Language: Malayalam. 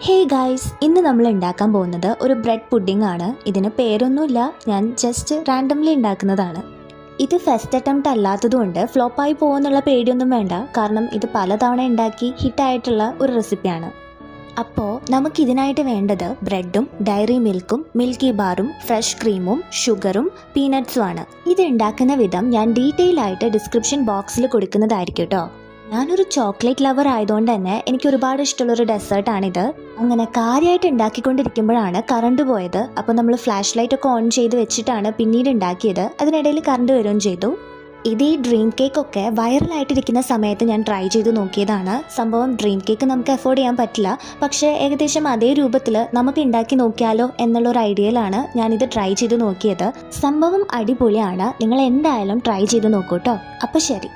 ഹേ ഗൈസ്, ഇന്ന് നമ്മൾ ഉണ്ടാക്കാൻ പോകുന്നത് ഒരു ബ്രെഡ് പുഡിംഗ് ആണ്. ഇതിന് പേരൊന്നുമില്ല, ഞാൻ ജസ്റ്റ് റാൻഡംലി ഉണ്ടാക്കുന്നതാണ്. ഇത് ഫസ്റ്റ് അറ്റംപ്റ്റ് അല്ലാത്തതുകൊണ്ട് ഫ്ലോപ്പായി പോകുന്നുള്ള പേടിയൊന്നും വേണ്ട, കാരണം ഇത് പലതവണ ഉണ്ടാക്കി ഹിറ്റായിട്ടുള്ള ഒരു റെസിപ്പിയാണ്. അപ്പോൾ നമുക്കിതിനായിട്ട് വേണ്ടത് ബ്രെഡും ഡയറി മിൽക്കും മിൽക്കി ബാറും ഫ്രഷ് ക്രീമും ഷുഗറും പീനട്സും ആണ്. ഇത് ഉണ്ടാക്കുന്ന വിധം ഞാൻ ഡീറ്റെയിൽ ആയിട്ട് ഡിസ്ക്രിപ്ഷൻ ബോക്സിൽ കൊടുക്കുന്നതായിരിക്കും കേട്ടോ. ഞാനൊരു ചോക്ലേറ്റ് ലവർ ആയതുകൊണ്ട് തന്നെ എനിക്ക് ഒരുപാട് ഇഷ്ടമുള്ളൊരു ഡെസേർട്ടാണിത്. അങ്ങനെ കാര്യമായിട്ട് ഉണ്ടാക്കിക്കൊണ്ടിരിക്കുമ്പോഴാണ് കറണ്ട് പോയത്. അപ്പോൾ നമ്മൾ ഫ്ലാഷ് ലൈറ്റ് ഒക്കെ ഓൺ ചെയ്ത് വെച്ചിട്ടാണ് പിന്നീട് ഉണ്ടാക്കിയത്. അതിനിടയിൽ കറണ്ട് വരികയും ചെയ്തു. ഇത് ഈ ഡ്രീം കേക്ക് ഒക്കെ വൈറലായിട്ടിരിക്കുന്ന സമയത്ത് ഞാൻ ട്രൈ ചെയ്ത് നോക്കിയതാണ്. സംഭവം ഡ്രീം കേക്ക് നമുക്ക് അഫോർഡ് ചെയ്യാൻ പറ്റില്ല, പക്ഷേ ഏകദേശം അതേ രൂപത്തിൽ നമുക്ക് ഉണ്ടാക്കി നോക്കിയാലോ എന്നുള്ളൊരു ഐഡിയയിലാണ് ഞാനിത് ട്രൈ ചെയ്ത് നോക്കിയത്. സംഭവം അടിപൊളിയാണ്. നിങ്ങൾ എന്തായാലും ട്രൈ ചെയ്ത് നോക്കൂ കേട്ടോ. അപ്പോൾ ശരി.